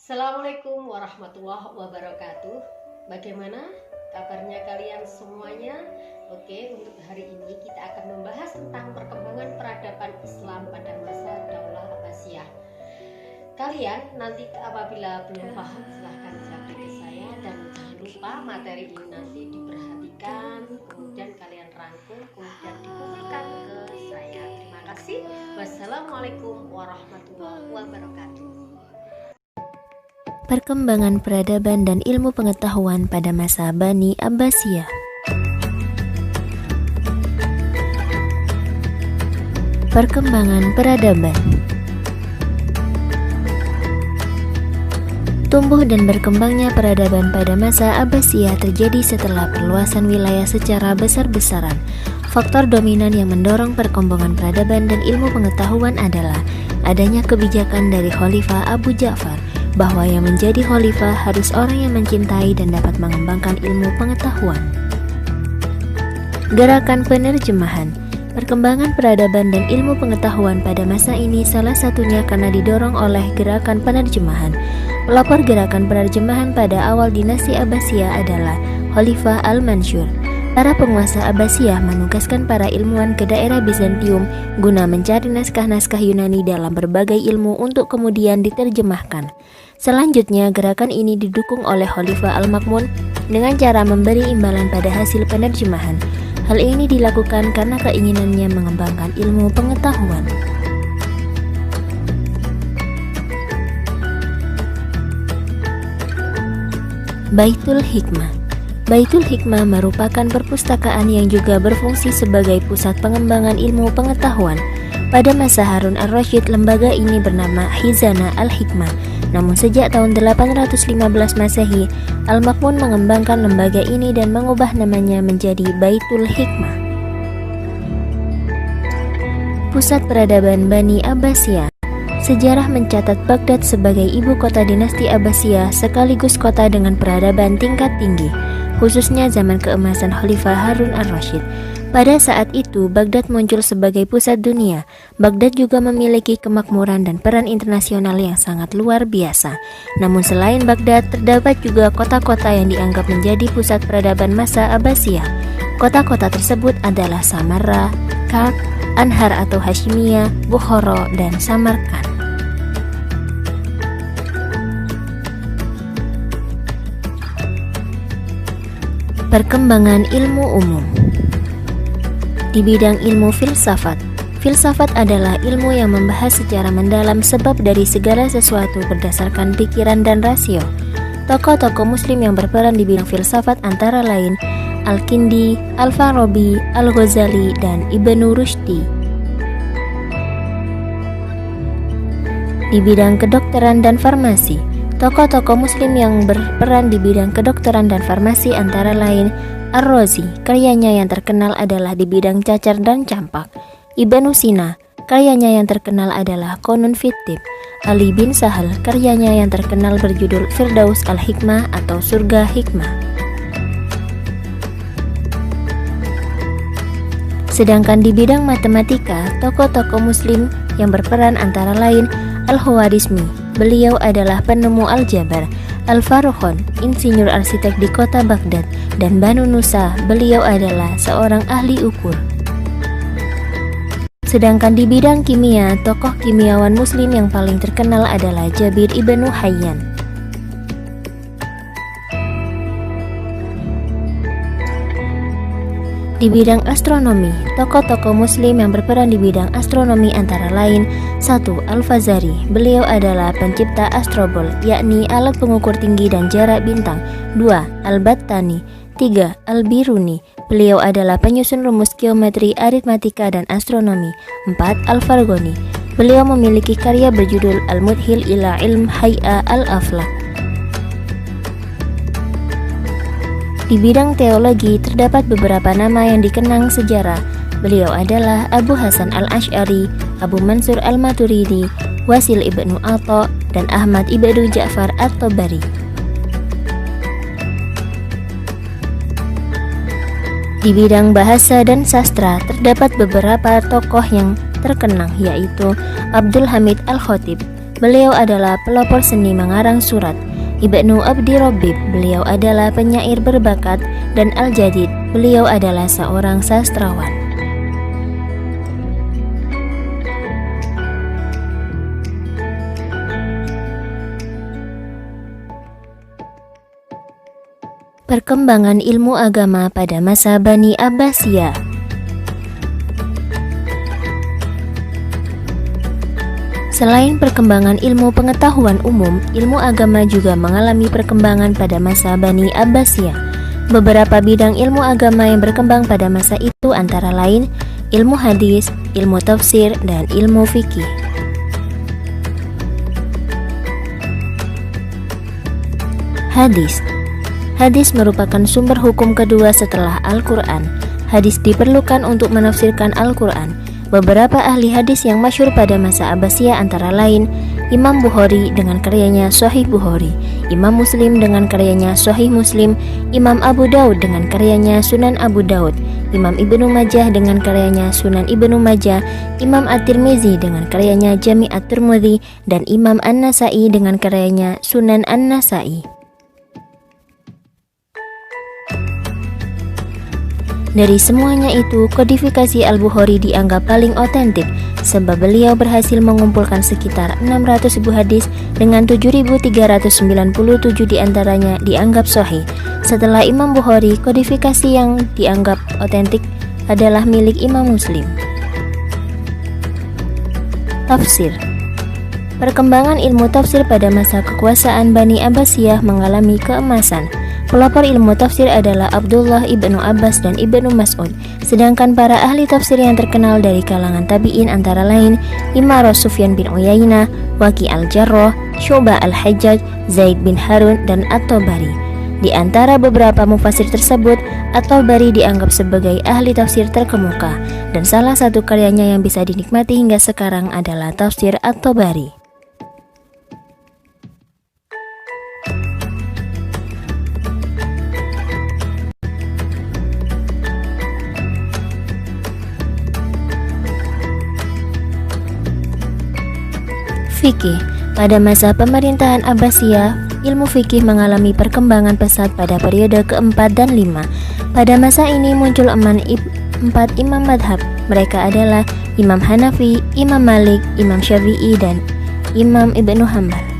Assalamualaikum warahmatullahi wabarakatuh. Bagaimana kabarnya kalian semuanya? Oke, untuk hari ini kita akan membahas tentang perkembangan peradaban Islam pada masa Daulah Abbasiyah. Kalian nanti apabila belum paham silahkan japri ke saya, dan jangan lupa materi ini nanti diperhatikan, kemudian kalian rangkum, kemudian dipublikkan ke saya. Terima kasih. Wassalamualaikum warahmatullahi wabarakatuh. Perkembangan peradaban dan ilmu pengetahuan pada masa Bani Abbasiyah. Perkembangan peradaban. Tumbuh dan berkembangnya peradaban pada masa Abbasiyah terjadi setelah perluasan wilayah secara besar-besaran. Faktor dominan yang mendorong perkembangan peradaban dan ilmu pengetahuan adalah adanya kebijakan dari Khalifah Abu Ja'far bahwa yang menjadi khalifah harus orang yang mencintai dan dapat mengembangkan ilmu pengetahuan. Gerakan penerjemahan. Perkembangan peradaban dan ilmu pengetahuan pada masa ini salah satunya karena didorong oleh gerakan penerjemahan. Pelopor gerakan penerjemahan pada awal dinasti Abbasiyah adalah Khalifah Al-Mansur. Para penguasa Abbasiyah menugaskan para ilmuwan ke daerah Bizantium guna mencari naskah-naskah Yunani dalam berbagai ilmu untuk kemudian diterjemahkan. Selanjutnya, gerakan ini didukung oleh Khalifah Al-Ma'mun dengan cara memberi imbalan pada hasil penerjemahan. Hal ini dilakukan karena keinginannya mengembangkan ilmu pengetahuan. Baitul Hikmah. Baitul Hikmah merupakan perpustakaan yang juga berfungsi sebagai pusat pengembangan ilmu pengetahuan. Pada masa Harun Ar-Rasyid, lembaga ini bernama Khizanah Al-Hikmah. Namun sejak tahun 815 Masehi, Al-Ma'mun mengembangkan lembaga ini dan mengubah namanya menjadi Baitul Hikmah. Pusat peradaban Bani Abbasiyah. Sejarah mencatat Baghdad sebagai ibu kota dinasti Abbasiyah sekaligus kota dengan peradaban tingkat tinggi, khususnya zaman keemasan Khalifah Harun Ar-Rasyid. Pada saat itu, Baghdad muncul sebagai pusat dunia. Baghdad juga memiliki kemakmuran dan peran internasional yang sangat luar biasa. Namun selain Baghdad, terdapat juga kota-kota yang dianggap menjadi pusat peradaban masa Abbasiyah. Kota-kota tersebut adalah Samarra, Kark, Anhar atau Hashimiyah, Bukhara, dan Samarkand. Perkembangan ilmu umum. Di bidang ilmu filsafat. Filsafat adalah ilmu yang membahas secara mendalam sebab dari segala sesuatu berdasarkan pikiran dan rasio. Tokoh-tokoh muslim yang berperan di bidang filsafat antara lain Al-Kindi, Al-Farabi, Al-Ghazali, dan Ibnu Rushdi. Di bidang kedokteran dan farmasi. Tokoh-tokoh muslim yang berperan di bidang kedokteran dan farmasi antara lain Ar-Razi, karyanya yang terkenal adalah di bidang cacar dan campak. Ibnu Sina, karyanya yang terkenal adalah Qanun fit Tibb. Ali bin Sahal, karyanya yang terkenal berjudul Firdaus Al-Hikmah atau Surga Hikmah. Sedangkan di bidang matematika, tokoh-tokoh muslim yang berperan antara lain Al-Khwarizmi, beliau adalah penemu aljabar. Al-Farukhan, insinyur arsitek di kota Baghdad, dan Banu Nusa, beliau adalah seorang ahli ukur. Sedangkan di bidang kimia, tokoh kimiawan muslim yang paling terkenal adalah Jabir ibnu Hayyan. Di bidang astronomi, tokoh-tokoh muslim yang berperan di bidang astronomi antara lain 1. Al-Fazari, beliau adalah pencipta astrobol, yakni alat pengukur tinggi dan jarak bintang. 2. Al-Battani. 3. Al-Biruni, beliau adalah penyusun rumus geometri, aritmatika, dan astronomi. 4. Al-Farghani, beliau memiliki karya berjudul Al-Mudhil ila Ilm Hay'a Al-Aflak. Di bidang teologi terdapat beberapa nama yang dikenang sejarah. Beliau adalah Abu Hasan Al-Asy'ari, Abu Mansur Al-Maturidi, Wasil ibnu Atha, dan Ahmad ibnu Ja'far At-Tabari. Di bidang bahasa dan sastra terdapat beberapa tokoh yang terkenang, yaitu Abdul Hamid Al-Khatib, Beliau adalah pelopor seni mengarang surat. Ibnu Abdi Rabbib, beliau adalah penyair berbakat. Dan Al-Jadid, beliau adalah seorang sastrawan. Perkembangan ilmu agama pada masa Bani Abbasiyah. Selain perkembangan ilmu pengetahuan umum, ilmu agama juga mengalami perkembangan pada masa Bani Abbasiyah. Beberapa bidang ilmu agama yang berkembang pada masa itu antara lain ilmu hadis, ilmu tafsir, dan ilmu fikih. Hadis. Hadis merupakan sumber hukum kedua setelah Al-Quran. Hadis diperlukan untuk menafsirkan Al-Quran. Beberapa ahli hadis yang masyhur pada masa Abbasiyah antara lain Imam Bukhari dengan karyanya Sahih Bukhari, Imam Muslim dengan karyanya Sahih Muslim, Imam Abu Daud dengan karyanya Sunan Abu Daud, Imam Ibnu Majah dengan karyanya Sunan Ibnu Majah, Imam At-Tirmizi dengan karyanya Jami' At-Tirmidzi, dan Imam An-Nasa'i dengan karyanya Sunan An-Nasa'i. Dari semuanya itu, kodifikasi Al-Bukhari dianggap paling otentik sebab beliau berhasil mengumpulkan sekitar 600.000 hadis dengan 7.397 diantaranya dianggap sahih. Setelah Imam Bukhari, kodifikasi yang dianggap otentik adalah milik Imam Muslim. Tafsir. Perkembangan ilmu tafsir pada masa kekuasaan Bani Abbasiyah mengalami keemasan. Pelopor ilmu tafsir adalah Abdullah ibnu Abbas dan Ibnu Mas'ud, sedangkan para ahli tafsir yang terkenal dari kalangan tabi'in antara lain Imam Sufyan bin Uyainah, Waqi' al-Jarrah, Syu'bah al-Hajjaj, Zaid bin Harun, dan At-Tabari. Di antara beberapa mufassir tersebut, At-Tabari dianggap sebagai ahli tafsir terkemuka, dan salah satu karyanya yang bisa dinikmati hingga sekarang adalah tafsir At-Tabari. Fikih. Pada masa pemerintahan Abbasiyah, ilmu fikih mengalami perkembangan pesat pada periode keempat dan lima. Pada masa ini muncul empat imam madhab. Mereka adalah Imam Hanafi, Imam Malik, Imam Syafi'i, dan Imam Ibnu Hanbal.